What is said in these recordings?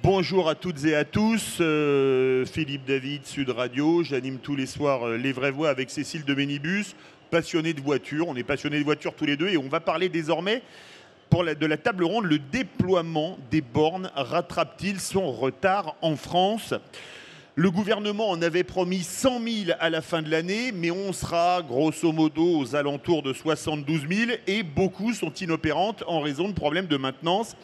Bonjour à toutes et à tous, Philippe David, Sud Radio. J'anime tous les soirs Les Vraies Voix avec Cécile de Ménibus, passionnée de voitures. On est passionnés de voitures tous les deux et on va parler désormais de la table ronde. Le déploiement des bornes rattrape-t-il son retard en France ? Le gouvernement en avait promis 100 000 à la fin de l'année, mais on sera grosso modo aux alentours de 72 000 et beaucoup sont inopérantes en raison de problèmes de maintenance.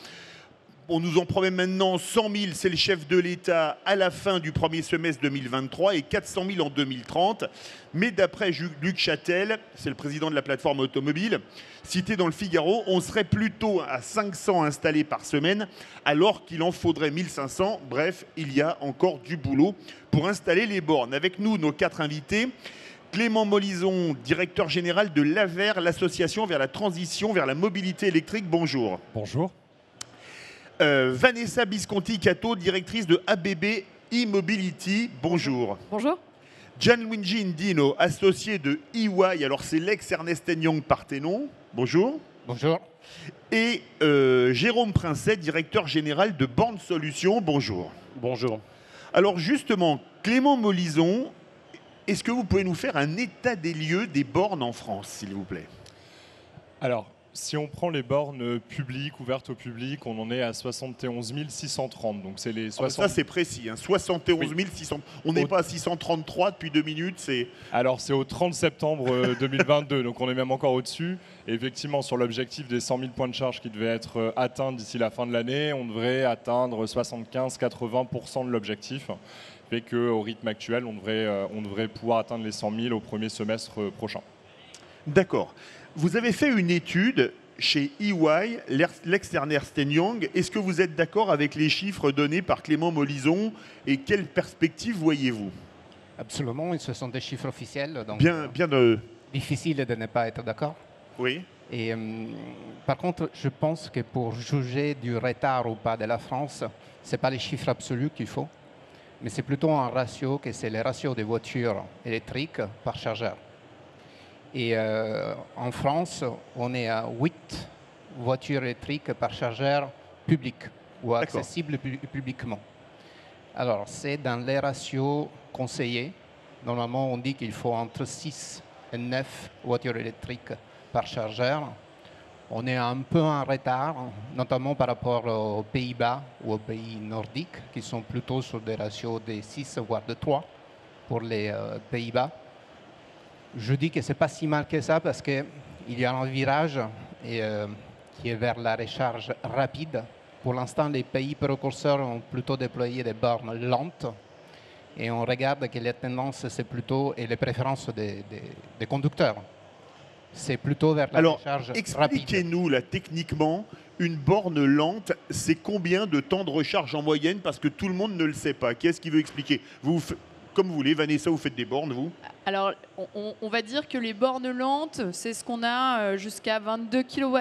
On nous en promet maintenant 100 000, c'est le chef de l'État à la fin du premier semestre 2023 et 400 000 en 2030. Mais d'après Luc Châtel, c'est le président de la plateforme automobile, cité dans le Figaro, on serait plutôt à 500 installés par semaine alors qu'il en faudrait 1500. Bref, il y a encore du boulot pour installer les bornes. Avec nous, nos 4 invités. Clément Molison, directeur général de l'AVER, l'association vers la transition vers la mobilité électrique. Bonjour. Bonjour. Vanessa Bisconti-Cato, directrice de ABB e-Mobility. Bonjour. Bonjour. Gianluigi Indino, associé de EY, alors c'est l'ex-Ernst & Young Parthénon. Bonjour. Bonjour. Et Jérôme Princet, directeur général de Borne Solutions. Bonjour. Bonjour. Alors justement, Clément Molison, est-ce que vous pouvez nous faire un état des lieux des bornes en France, s'il vous plaît ? Alors, si on prend les bornes publiques, ouvertes au public, on en est à 71 630. Donc c'est les 60... Ça, c'est précis, hein, 71 600. On n'est pas à 633 depuis 2 minutes. Alors, c'est au 30 septembre 2022, donc on est même encore au-dessus. Et effectivement, sur l'objectif des 100 000 points de charge qui devaient être atteints d'ici la fin de l'année, on devrait atteindre 75-80% de l'objectif. Fait qu'au rythme actuel, on devrait pouvoir atteindre les 100 000 au premier semestre prochain. D'accord. Vous avez fait une étude chez EY, l'ex-Ernst & Young. Est-ce que vous êtes d'accord avec les chiffres donnés par Clément Molison et quelles perspectives voyez-vous ? Absolument, ce sont des chiffres officiels, donc difficile de ne pas être d'accord. Oui. Et par contre, je pense que pour juger du retard ou pas de la France, ce n'est pas les chiffres absolus qu'il faut, mais c'est plutôt un ratio, que c'est le ratio des voitures électriques par chargeur. Et en France, on est à 8 voitures électriques par chargeur public ou accessible publiquement. Alors, c'est dans les ratios conseillés. Normalement, on dit qu'il faut entre 6 et 9 voitures électriques par chargeur. On est un peu en retard, notamment par rapport aux Pays-Bas ou aux pays nordiques, qui sont plutôt sur des ratios de 6 voire de 3 pour les Pays-Bas. Je dis que ce n'est pas si mal que ça parce qu'il y a un virage qui est vers la recharge rapide. Pour l'instant, les pays précurseurs ont plutôt déployé des bornes lentes et on regarde que les tendances, c'est plutôt, et les préférences des conducteurs, c'est plutôt vers la recharge rapide. Expliquez-nous là, techniquement, une borne lente, c'est combien de temps de recharge en moyenne ? Parce que tout le monde ne le sait pas. Qui est-ce qui veut expliquer ? Comme vous voulez, Vanessa, vous faites des bornes, vous ? Alors, on va dire que les bornes lentes, c'est ce qu'on a jusqu'à 22 kW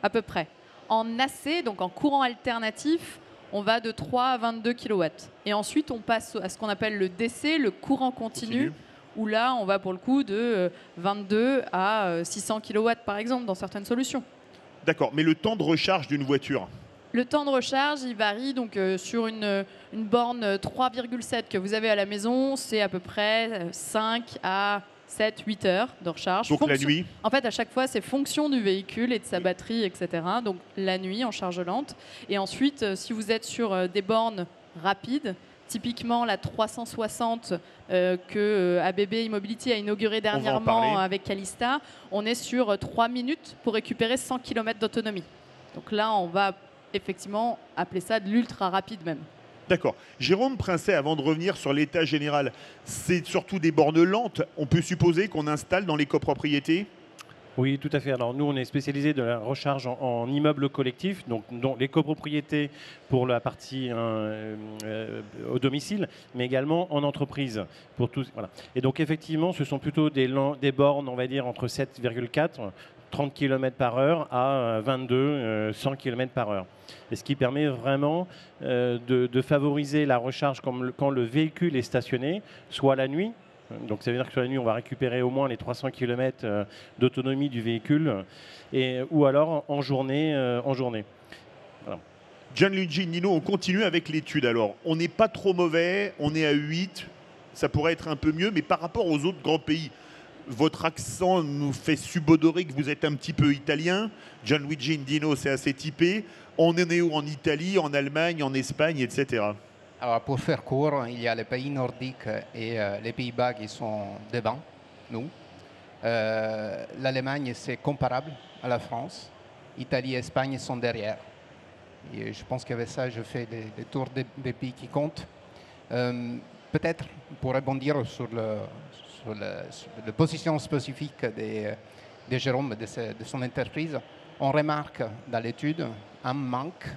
à peu près. En AC, donc en courant alternatif, on va de 3 à 22 kW. Et ensuite, on passe à ce qu'on appelle le DC, le courant continu, où là, on va pour le coup de 22 à 600 kW, par exemple, dans certaines solutions. D'accord, mais le temps de recharge d'une voiture ? Le temps de recharge, il varie. Donc, sur une borne 3,7 que vous avez à la maison, c'est à peu près 5 à 7, 8 heures de recharge. Donc la nuit ? En fait, à chaque fois, c'est fonction du véhicule et de sa batterie, etc. Donc la nuit en charge lente. Et ensuite, si vous êtes sur des bornes rapides, typiquement la 360 que ABB e-Mobility a inaugurée dernièrement avec Calista, on est sur 3 minutes pour récupérer 100 km d'autonomie. Donc là, on va effectivement appeler ça de l'ultra rapide même. D'accord. Jérôme Princet, avant de revenir sur l'état général, c'est surtout des bornes lentes. On peut supposer qu'on installe dans les copropriétés ? Oui, tout à fait. Alors nous, on est spécialisé de la recharge en immeubles collectifs, donc les copropriétés pour la partie au domicile, mais également en entreprise. Pour tous, voilà. Et donc effectivement, ce sont plutôt des bornes, on va dire, entre 7,4 30 km par heure à 22, 100 km par heure. Et ce qui permet vraiment de favoriser la recharge quand le véhicule est stationné, soit la nuit, Donc ça veut dire que sur la nuit, on va récupérer au moins les 300 km d'autonomie du véhicule, ou alors en journée. Voilà. Gianluigi Nino, on continue avec l'étude. Alors, on n'est pas trop mauvais, on est à 8, ça pourrait être un peu mieux, mais par rapport aux autres grands pays, votre accent nous fait subodorer que vous êtes un petit peu italien. Gianluigi Nino, c'est assez typé. On en est où en Italie, en Allemagne, en Espagne, etc. Alors, pour faire court, il y a les pays nordiques et les Pays-Bas qui sont devant nous. L'Allemagne, c'est comparable à la France. Italie et Espagne sont derrière. Et je pense qu'avec ça, je fais des tours des pays qui comptent. Peut-être pour rebondir sur la position spécifique de Jérôme, de son entreprise, on remarque dans l'étude un manque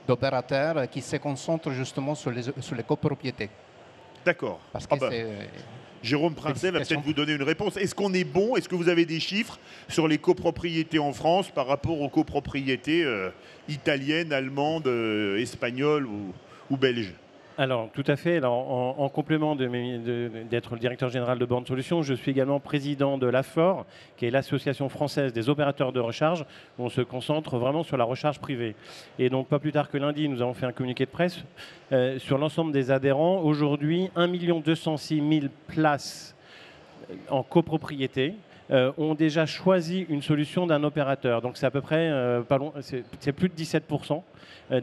d'opérateurs qui se concentrent justement sur les copropriétés. D'accord. Parce que Jérôme Princet va peut-être vous donner une réponse. Est-ce qu'on est bon? Est-ce que vous avez des chiffres sur les copropriétés en France par rapport aux copropriétés italiennes, allemandes, espagnoles ou belges? Alors, tout à fait. Alors, en complément d'être le directeur général de Bornes Solutions, je suis également président de l'AFOR, qui est l'Association française des opérateurs de recharge, où on se concentre vraiment sur la recharge privée. Et donc, pas plus tard que lundi, nous avons fait un communiqué de presse sur l'ensemble des adhérents. Aujourd'hui, 1 206 000 places en copropriété ont déjà choisi une solution d'un opérateur. Donc, c'est à peu près, c'est plus de 17%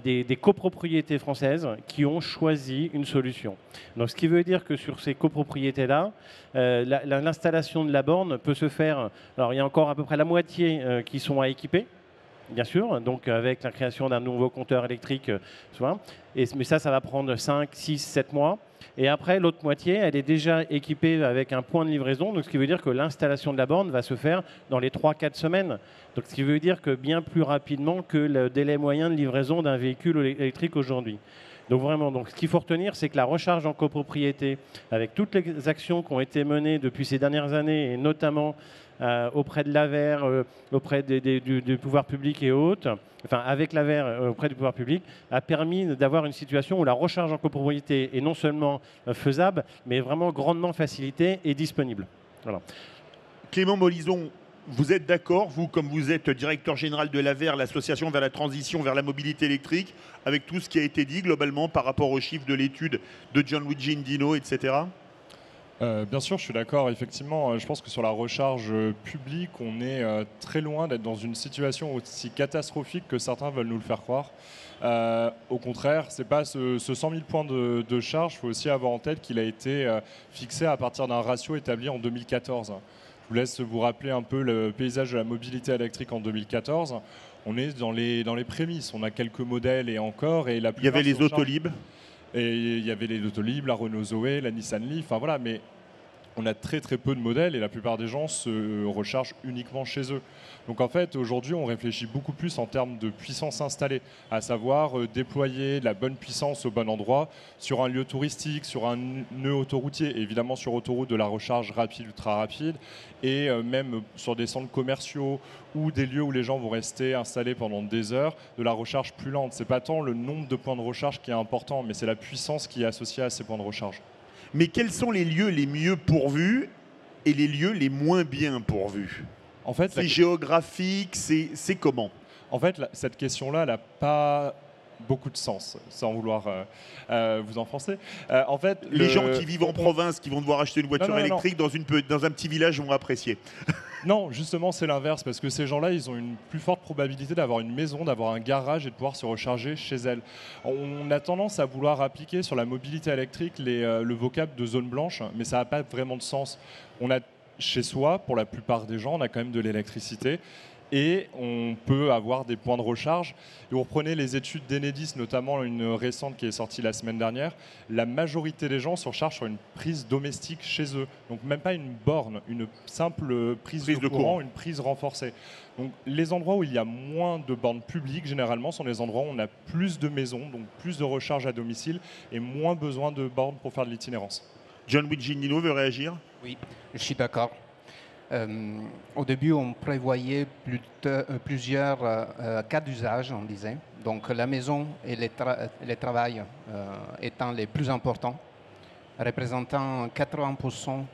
des copropriétés françaises qui ont choisi une solution. Donc, ce qui veut dire que sur ces copropriétés-là, l'installation de la borne peut se faire. Alors, il y a encore à peu près la moitié qui sont à équiper, bien sûr, donc avec la création d'un nouveau compteur électrique, mais ça va prendre 5, 6, 7 mois. Et après, l'autre moitié, elle est déjà équipée avec un point de livraison, donc ce qui veut dire que l'installation de la borne va se faire dans les 3-4 semaines. Donc, ce qui veut dire que bien plus rapidement que le délai moyen de livraison d'un véhicule électrique aujourd'hui. Donc vraiment, ce qu'il faut retenir, c'est que la recharge en copropriété, avec toutes les actions qui ont été menées depuis ces dernières années, et notamment auprès de l'AVER, auprès du pouvoir public et autres, enfin avec l'AVER auprès du pouvoir public, a permis d'avoir une situation où la recharge en copropriété est non seulement faisable, mais vraiment grandement facilitée et disponible. Voilà. Clément Molison, vous êtes d'accord, vous, comme vous êtes directeur général de l'AVER, l'association vers la transition vers la mobilité électrique, avec tout ce qui a été dit globalement par rapport aux chiffres de l'étude de Gianluigi Nino, etc. Bien sûr, je suis d'accord. Effectivement, je pense que sur la recharge publique, on est très loin d'être dans une situation aussi catastrophique que certains veulent nous le faire croire. Au contraire, c'est pas ce 100 000 points de charge. Il faut aussi avoir en tête qu'il a été fixé à partir d'un ratio établi en 2014. Je vous laisse vous rappeler un peu le paysage de la mobilité électrique en 2014. On est dans les prémices. On a quelques modèles et encore. Et il y avait les Autolib. Et il y avait les Autolib, la Renault Zoé, la Nissan Leaf, enfin voilà, mais on a très très peu de modèles et la plupart des gens se rechargent uniquement chez eux. Donc en fait, aujourd'hui, on réfléchit beaucoup plus en termes de puissance installée, à savoir déployer de la bonne puissance au bon endroit, sur un lieu touristique, sur un nœud autoroutier, évidemment sur autoroute de la recharge rapide, ultra rapide, et même sur des centres commerciaux ou des lieux où les gens vont rester installés pendant des heures, de la recharge plus lente. C'est pas tant le nombre de points de recharge qui est important, mais c'est la puissance qui est associée à ces points de recharge. Mais quels sont les lieux les mieux pourvus et les lieux les moins bien pourvus? En fait, c'est géographique, c'est comment? En fait, cette question-là, elle n'a pas beaucoup de sens, sans vouloir vous enfoncer. En fait, les gens qui vivent en province, qui vont devoir acheter une voiture électrique dans un petit village vont apprécier. Non, justement, c'est l'inverse, parce que ces gens-là, ils ont une plus forte probabilité d'avoir une maison, d'avoir un garage et de pouvoir se recharger chez elles. On a tendance à vouloir appliquer sur la mobilité électrique le vocable de zone blanche, mais ça n'a pas vraiment de sens. On a chez soi, pour la plupart des gens, on a quand même de l'électricité. Et on peut avoir des points de recharge. Et vous reprenez les études d'Enedis, notamment une récente qui est sortie la semaine dernière, la majorité des gens se rechargent sur une prise domestique chez eux. Donc même pas une borne, une simple prise de courant, une prise renforcée. Donc les endroits où il y a moins de bornes publiques, généralement, sont les endroits où on a plus de maisons, donc plus de recharge à domicile et moins besoin de bornes pour faire de l'itinérance. Gianluigi Nino veut réagir? Oui, je suis d'accord. Au début, on prévoyait plusieurs cas d'usage, on disait. Donc la maison et le travail étant les plus importants. représentant 80%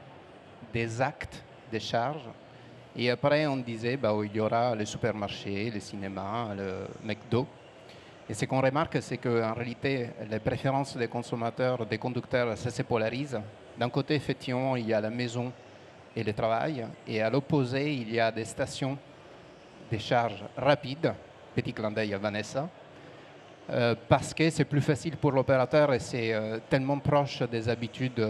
des actes de charge. Et après, on disait il y aura les supermarchés, les cinémas, le McDo. Et ce qu'on remarque, c'est qu'en réalité, les préférences des consommateurs, des conducteurs, ça se polarise. D'un côté, effectivement, il y a la maison et le travail. Et à l'opposé, il y a des stations de charge rapides. Petit clin d'œil à Vanessa. Parce que c'est plus facile pour l'opérateur et c'est tellement proche des habitudes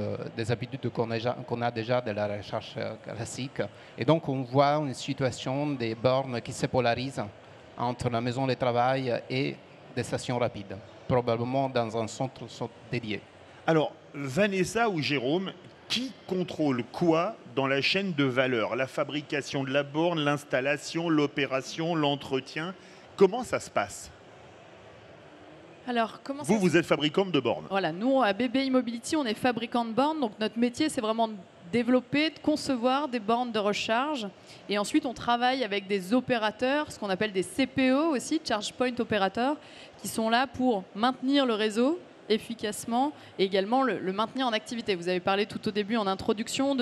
qu'on a déjà de la recharge classique. Et donc, on voit une situation des bornes qui se polarisent entre la maison de travail et des stations rapides, probablement dans un centre dédié. Alors, Vanessa ou Jérôme, qui contrôle quoi dans la chaîne de valeur? La fabrication de la borne, l'installation, l'opération, l'entretien, comment ça se passe? Alors, vous êtes fabricant de bornes. Voilà, nous, à BB E-Mobility, on est fabricant de bornes. Donc, notre métier, c'est vraiment de développer, de concevoir des bornes de recharge. Et ensuite, on travaille avec des opérateurs, ce qu'on appelle des CPO aussi, Charge Point Operators, qui sont là pour maintenir le réseau efficacement et également le maintenir en activité. Vous avez parlé tout au début en introduction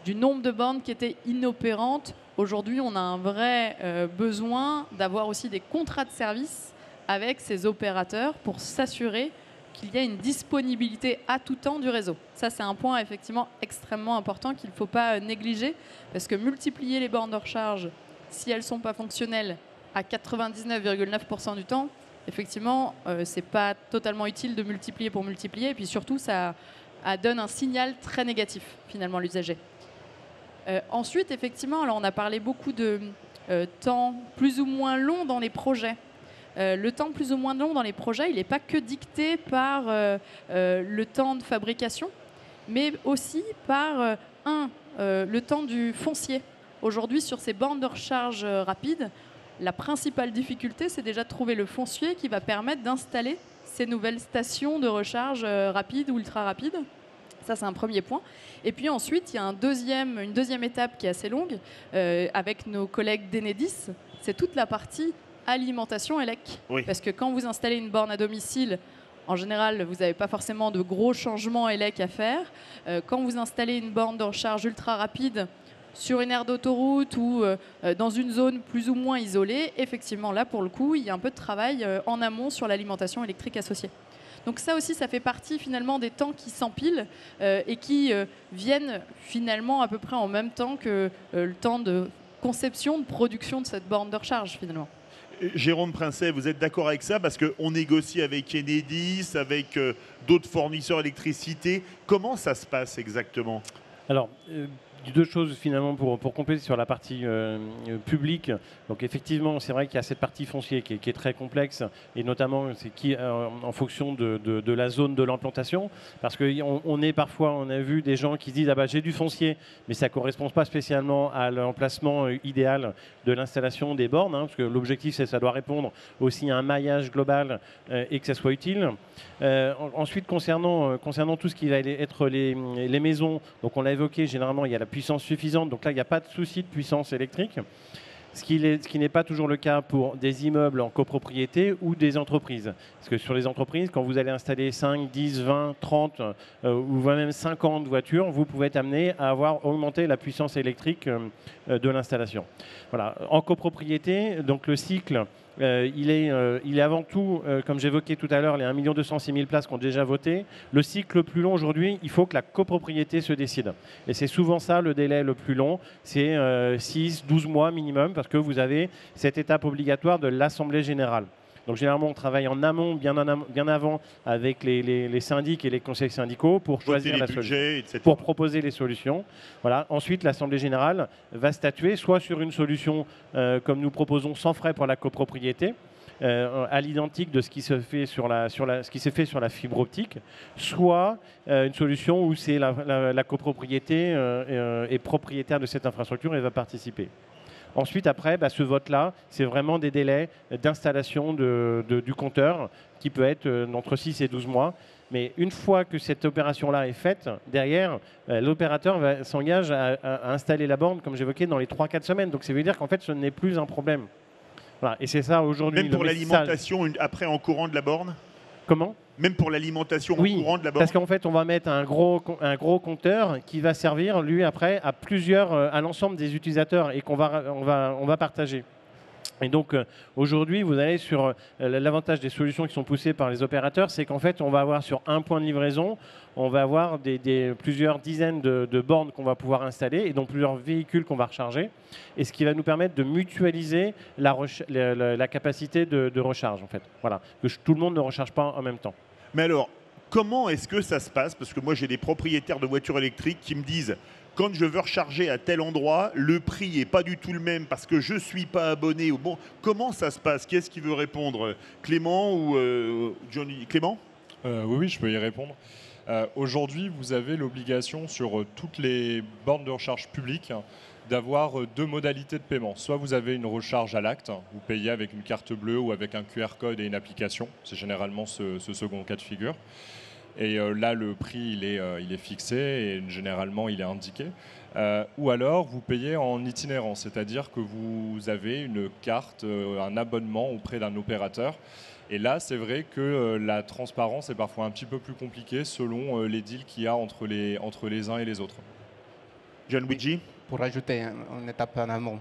du nombre de bornes qui étaient inopérantes. Aujourd'hui, on a un vrai besoin d'avoir aussi des contrats de service avec ces opérateurs pour s'assurer qu'il y a une disponibilité à tout temps du réseau. Ça, c'est un point effectivement extrêmement important qu'il ne faut pas négliger, parce que multiplier les bornes de recharge, si elles ne sont pas fonctionnelles à 99,9% du temps, effectivement, ce n'est pas totalement utile de multiplier pour multiplier, et puis surtout, ça donne un signal très négatif, finalement, à l'usager. Ensuite, effectivement, alors on a parlé beaucoup de temps plus ou moins long dans les projets. Le temps plus ou moins long dans les projets, il n'est pas que dicté par le temps de fabrication, mais aussi par le temps du foncier. Aujourd'hui, sur ces bornes de recharge rapides, la principale difficulté, c'est déjà de trouver le foncier qui va permettre d'installer ces nouvelles stations de recharge rapide ou ultra rapide. Ça, c'est un premier point. Et puis ensuite, il y a une deuxième étape qui est assez longue avec nos collègues d'Enedis. C'est toute la partie alimentation élec. Oui. Parce que quand vous installez une borne à domicile, en général, vous n'avez pas forcément de gros changements élec à faire. Quand vous installez une borne de recharge ultra rapide sur une aire d'autoroute ou dans une zone plus ou moins isolée, effectivement, là, pour le coup, il y a un peu de travail en amont sur l'alimentation électrique associée. Donc ça aussi, ça fait partie finalement des temps qui s'empilent et qui viennent finalement à peu près en même temps que le temps de conception, de production de cette borne de recharge finalement. Jérôme Princet, vous êtes d'accord avec ça? Parce qu'on négocie avec Enedis, avec d'autres fournisseurs d'électricité. Comment ça se passe exactement? Alors, deux choses finalement pour compléter sur la partie publique. Donc effectivement, c'est vrai qu'il y a cette partie foncière qui est très complexe, et notamment c'est en fonction de la zone de l'implantation, parce qu'on est parfois, on a vu des gens qui disent j'ai du foncier, mais ça ne correspond pas spécialement à l'emplacement idéal de l'installation des bornes, parce que l'objectif c'est que ça doit répondre aussi à un maillage global et que ça soit utile. Ensuite, concernant tout ce qui va être les maisons, donc on l'a évoqué, généralement il y a la puissance suffisante, donc là il n'y a pas de souci de puissance électrique, ce qui n'est pas toujours le cas pour des immeubles en copropriété ou des entreprises. Parce que sur les entreprises, quand vous allez installer 5, 10, 20, 30 ou même 50 voitures, vous pouvez être amené à avoir augmenté la puissance électrique de l'installation. Voilà. En copropriété, donc le cycle, il est avant tout, comme j'évoquais tout à l'heure, les 1 206 000 places qui ont déjà voté. Le cycle le plus long aujourd'hui, il faut que la copropriété se décide. Et c'est souvent ça le délai le plus long, c'est 6-12 mois minimum, parce que vous avez cette étape obligatoire de l'Assemblée générale. Donc généralement, on travaille en amont, bien avant, avec les syndics et les conseils syndicaux pour choisir la solution, pour proposer les solutions. Voilà. Ensuite, l'Assemblée générale va statuer soit sur une solution comme nous proposons sans frais pour la copropriété, à l'identique de ce qui se fait sur la fibre optique, soit une solution où c'est la copropriété est propriétaire de cette infrastructure et va participer. Ensuite, après, ce vote-là, c'est vraiment des délais d'installation du compteur qui peut être entre 6 et 12 mois. Mais une fois que cette opération-là est faite, derrière, l'opérateur s'engage à installer la borne, comme j'évoquais, dans les 3-4 semaines. Donc ça veut dire qu'en fait, ce n'est plus un problème. Voilà. Et c'est ça aujourd'hui. Même pour l'alimentation, après en courant de la borne? Comment ? Même pour l'alimentation en Oui, courant de la borne. parce qu'en fait, on va mettre un gros compteur qui va servir, lui, après, à l'ensemble des utilisateurs et qu'on va partager. Et donc, aujourd'hui, vous allez sur l'avantage des solutions qui sont poussées par les opérateurs, c'est qu'en fait, on va avoir sur un point de livraison, on va avoir plusieurs dizaines de bornes qu'on va pouvoir installer et donc plusieurs véhicules qu'on va recharger. Et ce qui va nous permettre de mutualiser la capacité de recharge, en fait. Voilà, que tout le monde ne recharge pas en même temps. Mais alors, comment est-ce que ça se passe? Parce que moi, j'ai des propriétaires de voitures électriques qui me disent, quand je veux recharger à tel endroit, le prix n'est pas du tout le même parce que je ne suis pas abonné. Bon, comment ça se passe? Qui est-ce qui veut répondre? Clément ou Johnny? Clément? Oui, je peux y répondre. Aujourd'hui, vous avez l'obligation sur toutes les bornes de recharge publiques d'avoir deux modalités de paiement. Soit vous avez une recharge à l'acte, vous payez avec une carte bleue ou avec un QR code et une application. C'est généralement ce second cas de figure. Et là, le prix, il est fixé et généralement, il est indiqué. Ou alors, vous payez en itinérant, c'est-à-dire que vous avez une carte, un abonnement auprès d'un opérateur. Et là, c'est vrai que la transparence est parfois un petit peu plus compliquée selon les deals qu'il y a entre les uns et les autres. Gianluigi? Pour ajouter une étape en amont,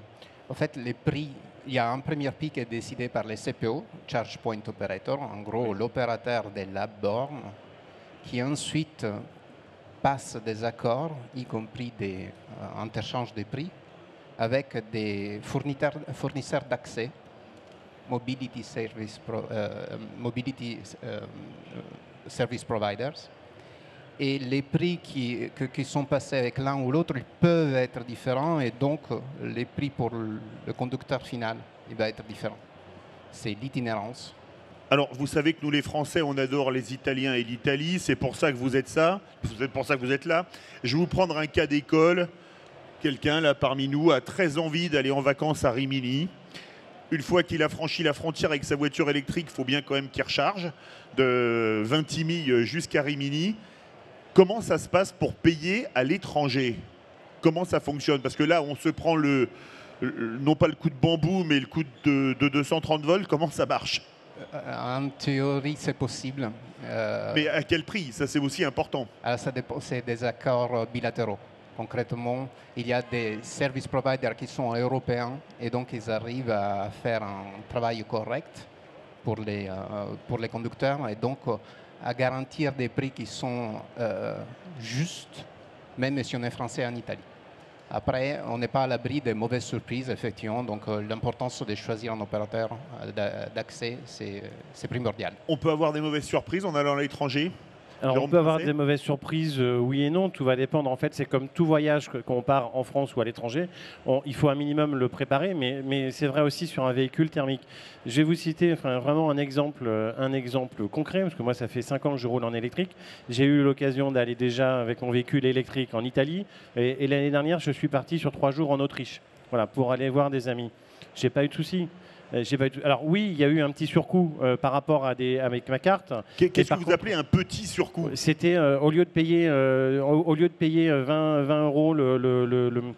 en fait, les prix, il y a un premier prix qui est décidé par les CPO, Charge Point Operator, en gros l'opérateur de la borne, qui ensuite passe des accords, y compris des interchanges de prix, avec des fournisseurs d'accès, Mobility Service Providers. Et les prix qui sont passés avec l'un ou l'autre, ils peuvent être différents et donc les prix pour le conducteur final, il va être différent. C'est l'itinérance. Alors, vous savez que nous, les Français, on adore les Italiens et l'Italie. C'est pour ça que vous êtes ça. C'est pour ça que vous êtes là. Je vais vous prendre un cas d'école. Quelqu'un, là, parmi nous, a très envie d'aller en vacances à Rimini. Une fois qu'il a franchi la frontière avec sa voiture électrique, il faut bien quand même qu'il recharge de Vintimille jusqu'à Rimini. Comment ça se passe pour payer à l'étranger? Comment ça fonctionne? Parce que là, on se prend non pas le coup de bambou, mais le coup de 230 volts. Comment ça marche? En théorie, c'est possible. Mais à quel prix? Ça, c'est aussi important. Alors, ça dépend, c'est des accords bilatéraux. Concrètement, il y a des service providers qui sont européens et donc ils arrivent à faire un travail correct pour les conducteurs et donc à garantir des prix qui sont justes, même si on est français en Italie. Après, on n'est pas à l'abri des mauvaises surprises, effectivement. Donc, l'importance de choisir un opérateur d'accès, c'est primordial. On peut avoir des mauvaises surprises en allant à l'étranger? Alors, on peut avoir des mauvaises surprises, oui et non. Tout va dépendre. En fait, c'est comme tout voyage qu'on part en France ou à l'étranger. Il faut un minimum le préparer, mais c'est vrai aussi sur un véhicule thermique. Je vais vous citer vraiment un exemple concret, parce que moi, ça fait 5 ans que je roule en électrique. J'ai eu l'occasion d'aller déjà avec mon véhicule électrique en Italie. Et l'année dernière, je suis parti sur 3 jours en Autriche, voilà, pour aller voir des amis. Je n'ai pas eu de soucis. Alors oui, il y a eu un petit surcoût par rapport avec ma carte. Qu'est-ce que vous appelez un petit surcoût? C'était au lieu de payer 20 euros le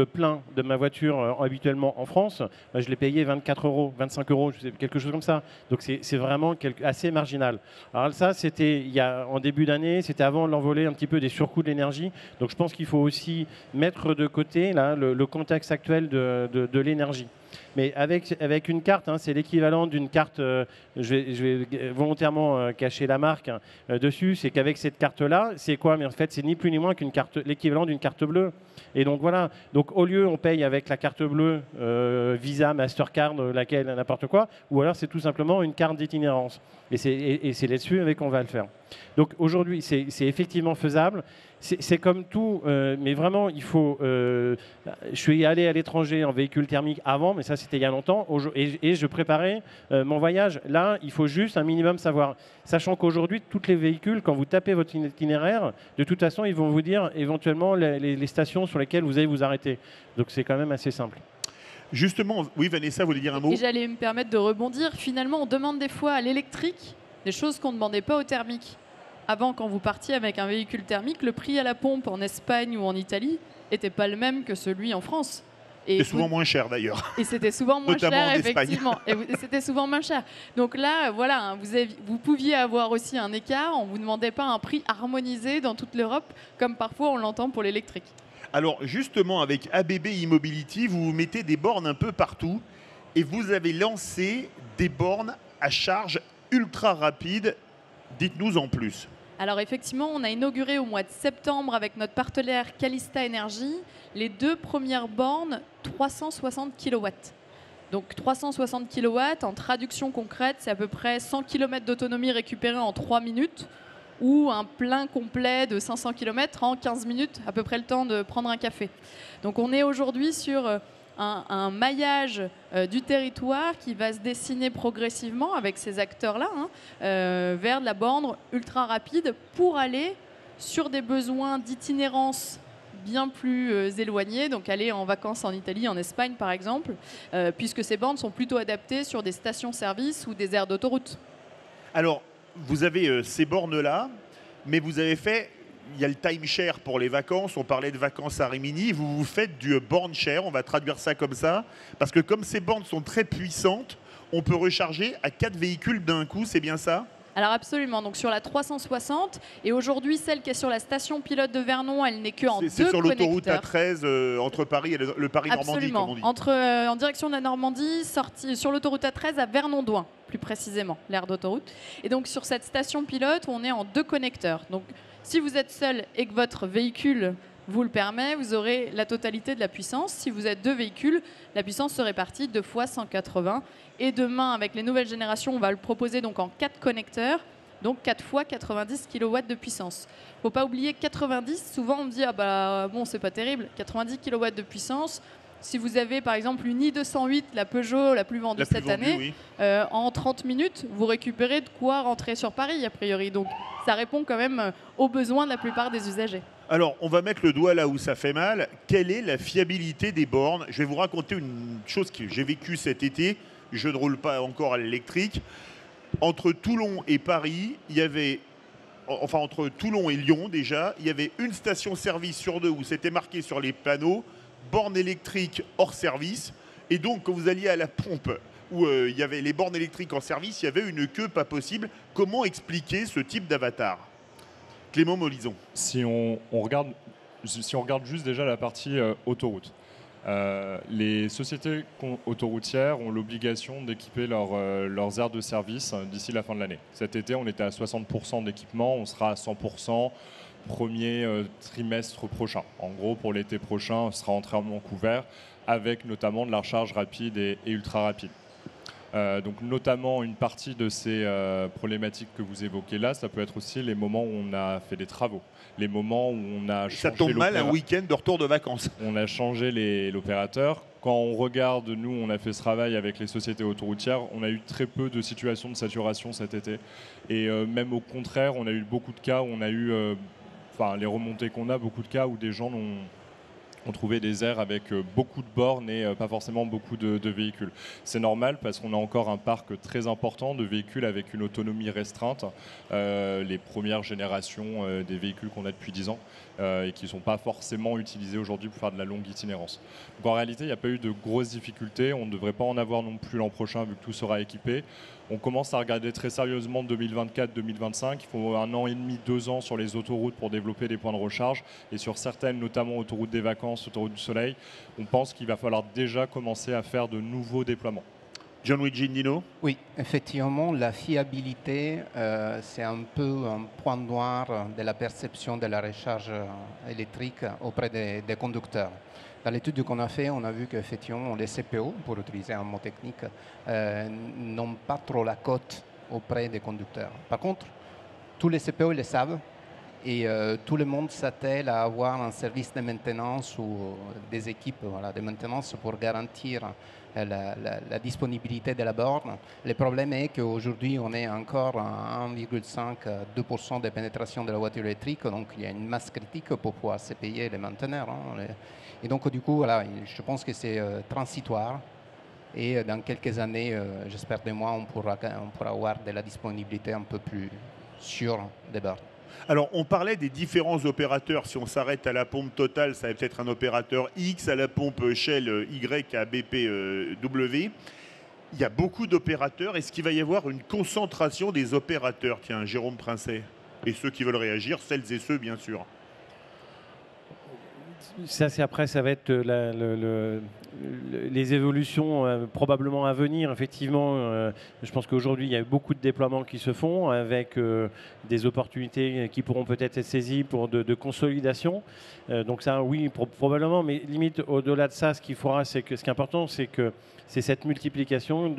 plein de ma voiture habituellement en France, je l'ai payé 24 euros, 25 euros, quelque chose comme ça. Donc c'est vraiment assez marginal. Alors ça, c'était en début d'année, c'était avant l'envolée un petit peu des surcoûts de l'énergie. Donc je pense qu'il faut aussi mettre de côté là, le contexte actuel de l'énergie. Mais avec une carte, c'est l'équivalent d'une carte, je vais volontairement cacher la marque dessus, c'est qu'avec cette carte-là, c'est quoi? Mais en fait, c'est ni plus ni moins qu'une carte, l'équivalent d'une carte bleue. Et donc voilà, donc au lieu on paye avec la carte bleue, Visa, Mastercard, laquelle, n'importe quoi, ou alors c'est tout simplement une carte d'itinérance. Et c'est là-dessus avec qu'on va le faire. Donc aujourd'hui, c'est effectivement faisable. C'est comme tout, mais vraiment, il faut... je suis allé à l'étranger en véhicule thermique avant, mais ça, c'était il y a longtemps, et je préparais mon voyage. Là, il faut juste un minimum savoir. Sachant qu'aujourd'hui, tous les véhicules, quand vous tapez votre itinéraire, de toute façon, ils vont vous dire éventuellement les stations sur lesquelles vous allez vous arrêter. Donc, c'est quand même assez simple. Justement, oui, Vanessa, vous voulez dire un mot? Et j'allais me permettre de rebondir. Finalement, on demande des fois à l'électrique des choses qu'on ne demandait pas au thermique. Avant, quand vous partiez avec un véhicule thermique, le prix à la pompe en Espagne ou en Italie n'était pas le même que celui en France. C'est souvent moins cher d'ailleurs. Et c'était souvent moins Notamment cher, en Espagne. effectivement. Et c'était souvent moins cher. Donc là, voilà, hein, vous pouviez avoir aussi un écart. On ne vous demandait pas un prix harmonisé dans toute l'Europe, comme parfois on l'entend pour l'électrique. Alors justement, avec ABB E-Mobility, vous mettez des bornes un peu partout et vous avez lancé des bornes à charge ultra rapide. Dites-nous en plus. Alors effectivement, on a inauguré au mois de septembre avec notre partenaire Calista Energy les 2 premières bornes 360 kW. Donc 360 kW, en traduction concrète, c'est à peu près 100 km d'autonomie récupérée en 3 minutes ou un plein complet de 500 km en 15 minutes, à peu près le temps de prendre un café. Donc on est aujourd'hui sur un maillage du territoire qui va se dessiner progressivement avec ces acteurs-là vers de la borne ultra rapide pour aller sur des besoins d'itinérance bien plus éloignés, donc aller en vacances en Italie, en Espagne par exemple, puisque ces bornes sont plutôt adaptées sur des stations-service ou des aires d'autoroute. Alors, vous avez ces bornes-là, mais vous avez fait... Il y a le timeshare pour les vacances, on parlait de vacances à Rimini, vous faites du borne share, on va traduire ça comme ça, parce que comme ces bornes sont très puissantes, on peut recharger à 4 véhicules d'un coup, c'est bien ça ? Alors absolument, donc sur la 360, et aujourd'hui celle qui est sur la station pilote de Vernon, elle n'est que en 2 connecteurs. C'est sur l'autoroute A13 entre Paris et le Paris-Normandie, comme on dit. En direction de la Normandie, sur l'autoroute A13 à Vernon-Douin, plus précisément, l'aire d'autoroute. Et donc sur cette station pilote, on est en 2 connecteurs. Donc si vous êtes seul et que votre véhicule vous le permet, vous aurez la totalité de la puissance. Si vous êtes 2 véhicules, la puissance se répartit 2 fois 180. Et demain, avec les nouvelles générations, on va le proposer donc en 4 connecteurs, donc 4 fois 90 kW de puissance. Il ne faut pas oublier 90, souvent on me dit « Ah bah bon, c'est pas terrible, 90 kW de puissance ». Si vous avez par exemple une i208, la Peugeot la plus vendue cette année, oui. en 30 minutes, vous récupérez de quoi rentrer sur Paris a priori. Donc ça répond quand même aux besoins de la plupart des usagers. Alors, on va mettre le doigt là où ça fait mal. Quelle est la fiabilité des bornes ? Je vais vous raconter une chose que j'ai vécue cet été. Je ne roule pas encore à l'électrique. Entre Toulon et Paris, il y avait... Enfin, entre Toulon et Lyon, déjà, il y avait une station-service sur 2 où c'était marqué sur les panneaux bornes électriques hors service. Et donc, quand vous alliez à la pompe où il y avait les bornes électriques en service, il y avait une queue pas possible. Comment expliquer ce type d'avatar ? Clément Molison. Si on regarde juste déjà la partie autoroute, les sociétés autoroutières ont l'obligation d'équiper leurs aires de service d'ici la fin de l'année. Cet été, on était à 60% d'équipement, on sera à 100% premier trimestre prochain. En gros, pour l'été prochain, on sera entièrement couvert avec notamment de la recharge rapide et ultra rapide. Donc notamment une partie de ces problématiques que vous évoquez là, ça peut être aussi les moments où on a fait des travaux, les moments où on a changé ça tombe mal un week-end de retour de vacances. On a changé l'opérateur. Quand on regarde, nous, on a fait ce travail avec les sociétés autoroutières, on a eu très peu de situations de saturation cet été. Et même au contraire, on a eu beaucoup de cas où on a eu, les remontées qu'on a, beaucoup de cas où des gens ont trouvé des aires avec beaucoup de bornes et pas forcément beaucoup de véhicules. C'est normal parce qu'on a encore un parc très important de véhicules avec une autonomie restreinte, les premières générations des véhicules qu'on a depuis 10 ans et qui ne sont pas forcément utilisés aujourd'hui pour faire de la longue itinérance. Donc en réalité, il n'y a pas eu de grosses difficultés, on ne devrait pas en avoir non plus l'an prochain vu que tout sera équipé. On commence à regarder très sérieusement 2024-2025. Il faut 1 an et demi, 2 ans sur les autoroutes pour développer des points de recharge. Et sur certaines, notamment autoroutes des vacances, autoroutes du soleil, on pense qu'il va falloir déjà commencer à faire de nouveaux déploiements. Gianluigi Indino ? Oui, effectivement, la fiabilité, c'est un peu un point noir de la perception de la recharge électrique auprès des conducteurs. Dans l'étude qu'on a fait, on a vu qu'effectivement, les CPO, pour utiliser un mot technique, n'ont pas trop la cote auprès des conducteurs. Par contre, tous les CPO ils le savent et tout le monde s'attelle à avoir un service de maintenance ou des équipes de maintenance pour garantir la disponibilité de la borne. Le problème est qu'aujourd'hui, on est encore à 1,5-2% de pénétration de la voiture électrique, donc il y a une masse critique pour pouvoir se payer les mainteneurs. Et donc, du coup, je pense que c'est transitoire. Et dans quelques années, j'espère de moi, on pourra avoir de la disponibilité un peu plus sûre des bornes. Alors, on parlait des différents opérateurs. Si on s'arrête à la pompe Total, ça va peut-être un opérateur X, à la pompe Shell Y, à BP W. Il y a beaucoup d'opérateurs. Est-ce qu'il va y avoir une concentration des opérateurs? Tiens, Jérôme Princet. Et ceux qui veulent réagir, celles et ceux, bien sûr. Ça, après, ça va être les évolutions probablement à venir. Effectivement, je pense qu'aujourd'hui, il y a beaucoup de déploiements qui se font avec des opportunités qui pourront peut-être être saisies pour de consolidation. Donc ça, oui, probablement. Mais limite, au-delà de ça, ce qu'il faudra, ce qui est important, c'est que c'est cette multiplication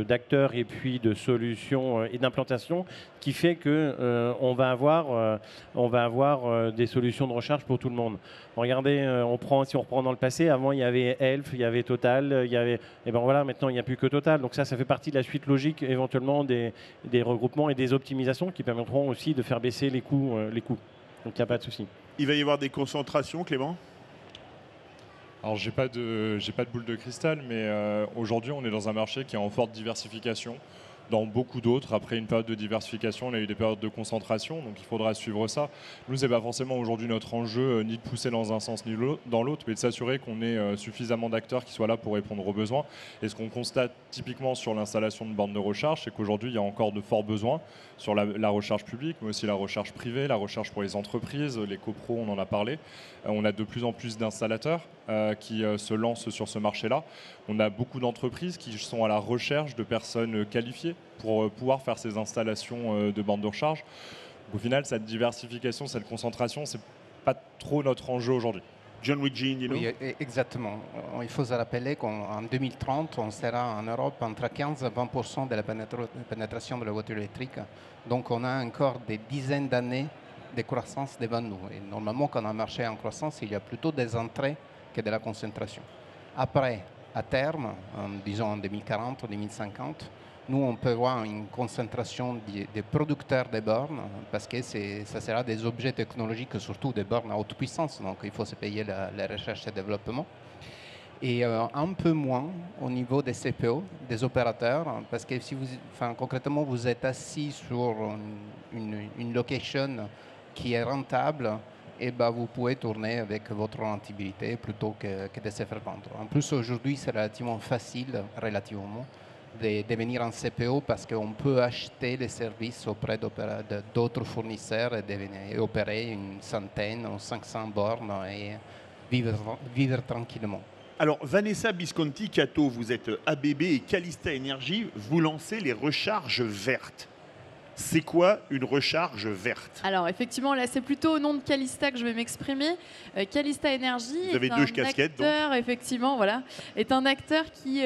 d'acteurs et puis de solutions et d'implantations qui fait qu'on va avoir des solutions de recharge pour tout le monde. Regardez, si on reprend dans le passé, avant il y avait Elf, il y avait Total, et ben voilà, maintenant il n'y a plus que Total. Donc ça fait partie de la suite logique éventuellement des regroupements et des optimisations qui permettront aussi de faire baisser les coûts. Donc il n'y a pas de souci. Il va y avoir des concentrations, Clément? Alors, j'ai pas de boule de cristal, mais aujourd'hui, on est dans un marché qui est en forte diversification. Dans beaucoup d'autres, après une période de diversification, on a eu des périodes de concentration, donc il faudra suivre ça. Nous, ce n'est pas forcément aujourd'hui notre enjeu, ni de pousser dans un sens ni dans l'autre, mais de s'assurer qu'on ait suffisamment d'acteurs qui soient là pour répondre aux besoins. Et ce qu'on constate typiquement sur l'installation de bornes de recharge, c'est qu'aujourd'hui, il y a encore de forts besoins sur la recharge publique, mais aussi la recharge privée, la recharge pour les entreprises, les copros, on en a parlé. On a de plus en plus d'installateurs qui se lancent sur ce marché-là. On a beaucoup d'entreprises qui sont à la recherche de personnes qualifiées pour pouvoir faire ces installations de bornes de recharge. Au final, cette diversification, cette concentration, c'est pas trop notre enjeu aujourd'hui. John Luigi Indino. Oui, exactement. Il faut se rappeler qu'en 2030, on sera en Europe entre 15 et 20% de la pénétration de la voiture électrique. Donc on a encore des dizaines d'années de croissance devant nous. Et normalement, quand on a un marché en croissance, il y a plutôt des entrées que de la concentration. Après, à terme, disons en 2040 ou 2050, nous, on peut voir une concentration des producteurs de bornes parce que ça sera des objets technologiques, surtout des bornes à haute puissance. Donc, il faut se payer la recherche et le développement. Et un peu moins au niveau des CPO, des opérateurs, parce que si concrètement, vous êtes assis sur une location qui est rentable, et vous pouvez tourner avec votre rentabilité plutôt que de se faire vendre. En plus, aujourd'hui, c'est relativement facile, de devenir un CPO parce qu'on peut acheter les services auprès d'autres fournisseurs et opérer une centaine ou 500 bornes et vivre tranquillement. Alors, Vanessa Bisconti-Cato, vous êtes ABB et Calista Energy, vous lancez les recharges vertes. C'est quoi une recharge verte? Alors effectivement, là c'est plutôt au nom de Calista que je vais m'exprimer. Calista Energy est un acteur qui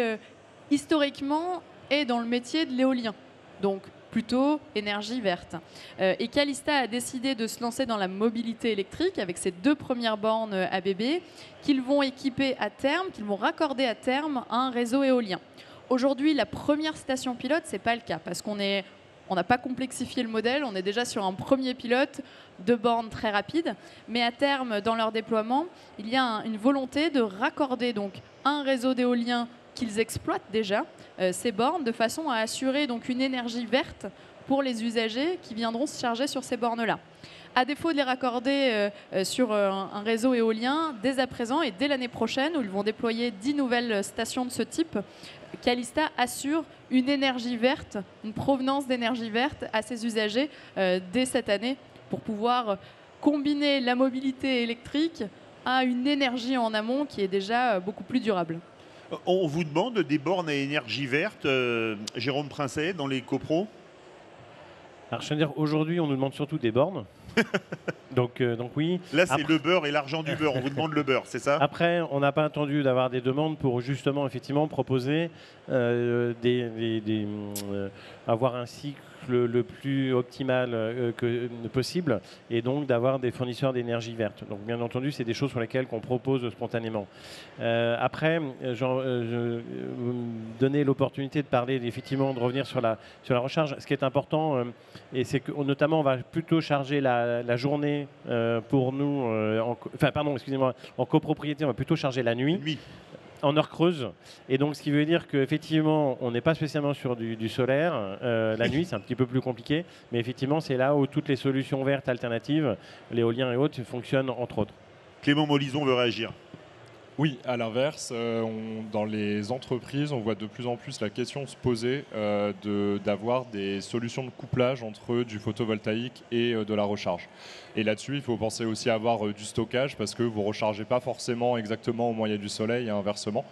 historiquement est dans le métier de l'éolien, donc plutôt énergie verte. Et Calista a décidé de se lancer dans la mobilité électrique avec ses 2 premières bornes ABB qu'ils vont équiper à terme, qu'ils vont raccorder à terme à un réseau éolien. Aujourd'hui, la première station pilote, c'est pas le cas parce qu'on n'a pas complexifié le modèle, on est déjà sur un premier pilote de bornes très rapides, mais à terme, dans leur déploiement, il y a une volonté de raccorder donc un réseau d'éolien qu'ils exploitent déjà, ces bornes, de façon à assurer donc une énergie verte pour les usagers qui viendront se charger sur ces bornes-là. À défaut de les raccorder sur un réseau éolien, dès à présent et dès l'année prochaine, où ils vont déployer 10 nouvelles stations de ce type, Calista assure une énergie verte, une provenance d'énergie verte à ses usagers dès cette année pour pouvoir combiner la mobilité électrique à une énergie en amont qui est déjà beaucoup plus durable. On vous demande des bornes à énergie verte, Jérôme Princet, dans les copros? Alors, je veux dire, aujourd'hui, on nous demande surtout des bornes. donc oui. Là, c'est le beurre et l'argent du beurre. On vous demande le beurre, c'est ça? Après, on n'a pas attendu d'avoir des demandes pour justement, effectivement, proposer avoir un cycle le plus optimal possible et donc d'avoir des fournisseurs d'énergie verte. Donc, bien entendu, c'est des choses sur lesquelles on propose spontanément. Après, donner l'opportunité de parler, effectivement, de revenir sur la recharge. Ce qui est important, et c'est que notamment, on va plutôt charger la journée pour nous, en copropriété, on va plutôt charger la nuit. en heure creuse. Et donc, ce qui veut dire qu'effectivement, on n'est pas spécialement sur du solaire. La nuit, c'est un petit peu plus compliqué. Mais effectivement, c'est là où toutes les solutions vertes alternatives, l'éolien et autres, fonctionnent, entre autres. Clément Molison veut réagir. Oui, à l'inverse, dans les entreprises, on voit de plus en plus la question se poser d'avoir des solutions de couplage entre du photovoltaïque et de la recharge. Et là-dessus, il faut penser aussi à avoir du stockage parce que vous ne rechargez pas forcément exactement au moyen du soleil et inversement.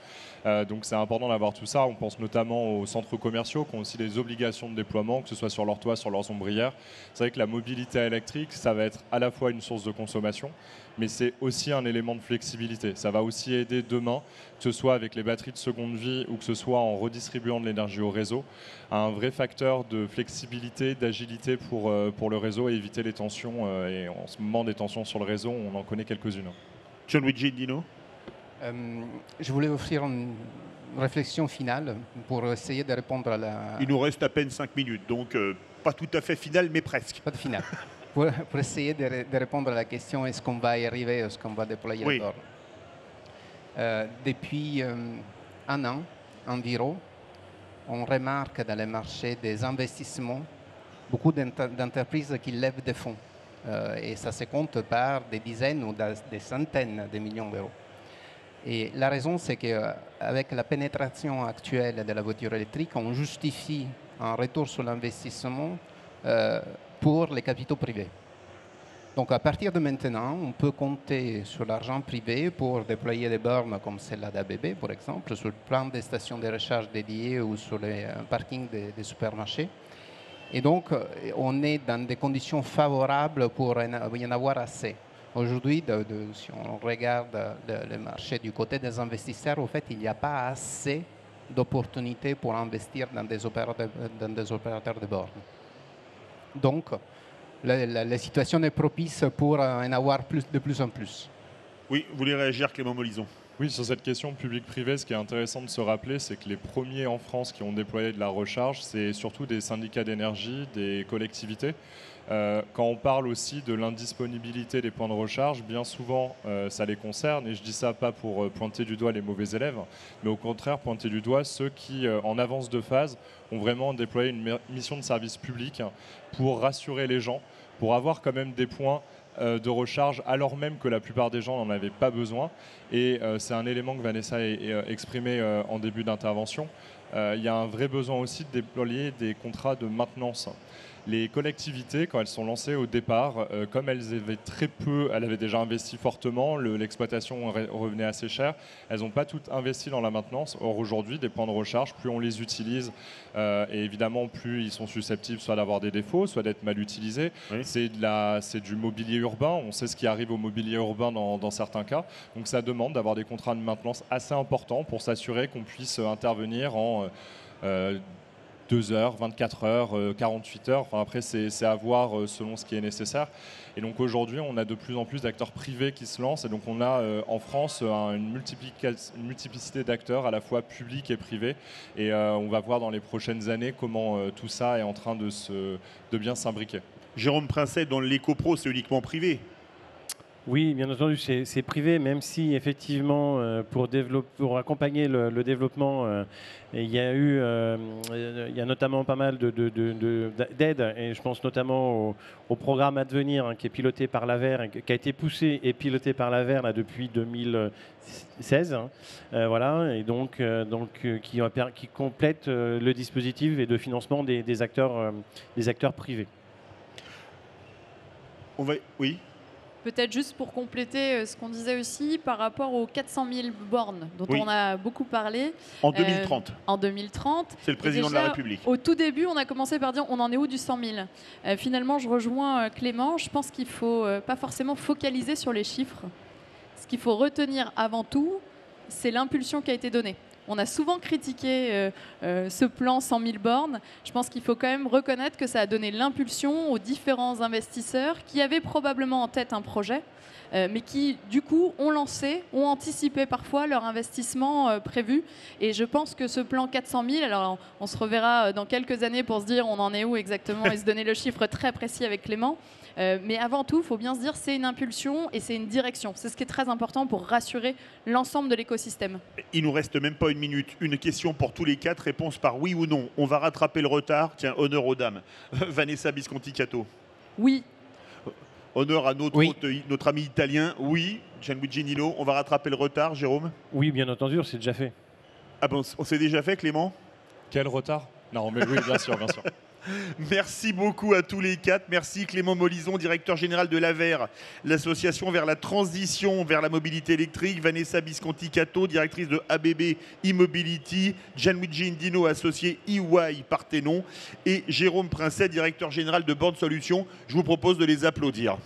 Donc c'est important d'avoir tout ça. On pense notamment aux centres commerciaux qui ont aussi des obligations de déploiement, que ce soit sur leur toit, sur leurs ombrières. C'est vrai que la mobilité électrique, ça va être à la fois une source de consommation, mais c'est aussi un élément de flexibilité. Ça va aussi aider demain, que ce soit avec les batteries de seconde vie ou que ce soit en redistribuant de l'énergie au réseau, à un vrai facteur de flexibilité, d'agilité pour le réseau et éviter les tensions. Et en ce moment, des tensions sur le réseau, on en connaît quelques-unes. Gianluigi Dino. Je voulais offrir une réflexion finale pour essayer de répondre à la... Il nous reste à peine 5 minutes, donc pas tout à fait final, mais presque. Pas de finale. Pour essayer de répondre à la question est-ce qu'on va y arriver, est-ce qu'on va déployer Oui. les bornes. Depuis un an environ, on remarque dans les marchés des investissements, beaucoup d'entreprises qui lèvent des fonds. Et ça se compte par des dizaines ou des centaines de millions d'euros. Et la raison, c'est qu'avec la pénétration actuelle de la voiture électrique, on justifie un retour sur l'investissement pour les capitaux privés. Donc à partir de maintenant, on peut compter sur l'argent privé pour déployer des bornes comme celle-là d'ABB, par exemple, sur le plan des stations de recharge dédiées ou sur les parkings des supermarchés. Et donc, on est dans des conditions favorables pour y en avoir assez. Aujourd'hui, si on regarde le marché du côté des investisseurs, au fait, il n'y a pas assez d'opportunités pour investir dans des opérateurs de bornes. Donc, la situation est propice pour en avoir de plus en plus. Oui, vous voulez réagir, Clément Molison? Oui, sur cette question public-privé, ce qui est intéressant de se rappeler, c'est que les premiers en France qui ont déployé de la recharge, c'est surtout des syndicats d'énergie, des collectivités. Quand on parle aussi de l'indisponibilité des points de recharge, bien souvent, ça les concerne. Et je dis ça pas pour pointer du doigt les mauvais élèves, mais au contraire, pointer du doigt ceux qui, en avance de phase, ont vraiment déployé une mission de service public pour rassurer les gens, pour avoir quand même des points de recharge alors même que la plupart des gens n'en avaient pas besoin. Et c'est un élément que Vanessa a exprimé en début d'intervention. Il y a un vrai besoin aussi de déployer des contrats de maintenance. Les collectivités, quand elles sont lancées au départ, comme elles avaient déjà investi fortement, l'exploitation revenait assez cher, elles n'ont pas toutes investi dans la maintenance. Or aujourd'hui, des points de recharge, plus on les utilise, et évidemment plus ils sont susceptibles soit d'avoir des défauts, soit d'être mal utilisés. Oui. C'est du mobilier urbain, on sait ce qui arrive au mobilier urbain dans certains cas. Donc ça demande d'avoir des contrats de maintenance assez importants pour s'assurer qu'on puisse intervenir en 2 heures, 24 heures, 48 heures. Enfin, après, c'est à voir selon ce qui est nécessaire. Et donc aujourd'hui, on a de plus en plus d'acteurs privés qui se lancent. Et donc on a en France une multiplicité d'acteurs, à la fois publics et privés. Et on va voir dans les prochaines années comment tout ça est en train de bien s'imbriquer. Jérôme Princet, dans l'éco-pro, c'est uniquement privé. Oui, bien entendu, c'est privé, même si effectivement, pour accompagner le développement, il y a notamment pas mal d'aides, et je pense notamment au programme Advenir, qui est piloté par l'AVER, qui a été poussé et piloté par l'AVER là, depuis 2016, voilà, et donc qui complète le dispositif et de financement des acteurs privés. Oui. Peut-être juste pour compléter ce qu'on disait aussi par rapport aux 400 000 bornes dont on a beaucoup parlé. En 2030. En 2030. C'est le président de la République. Au tout début, on a commencé par dire on en est où du 100 000 Finalement, je rejoins Clément. Je pense qu'il ne faut pas forcément focaliser sur les chiffres. Ce qu'il faut retenir avant tout, c'est l'impulsion qui a été donnée. On a souvent critiqué ce plan 100 000 bornes. Je pense qu'il faut quand même reconnaître que ça a donné l'impulsion aux différents investisseurs qui avaient probablement en tête un projet mais qui, du coup, ont anticipé parfois leur investissement prévu. Et je pense que ce plan 400 000, alors on se reverra dans quelques années pour se dire on en est où exactement et se donner le chiffre très précis avec Clément. Mais avant tout, il faut bien se dire c'est une impulsion et c'est une direction. C'est ce qui est très important pour rassurer l'ensemble de l'écosystème. Il nous reste même pas une minute. Une question pour tous les 4, réponse par oui ou non. On va rattraper le retard. Tiens, honneur aux dames. Vanessa Visconti-Cato. Oui. Honneur à notre, Oui. notre ami italien. Oui. Gianluigi Nilo. On va rattraper le retard, Jérôme. Oui, bien entendu, c'est déjà fait. Ah bon, on s'est déjà fait, Clément? Quel retard? Non, mais oui, bien sûr, bien sûr. Merci beaucoup à tous les 4. Merci Clément Molison, directeur général de l'AVER, l'association vers la transition vers la mobilité électrique. Vanessa Visconti-Cato, directrice de ABB E-Mobility. Gianluigi Indino, associé EY Parthenon. Et Jérôme Princet, directeur général de Born Solutions. Je vous propose de les applaudir.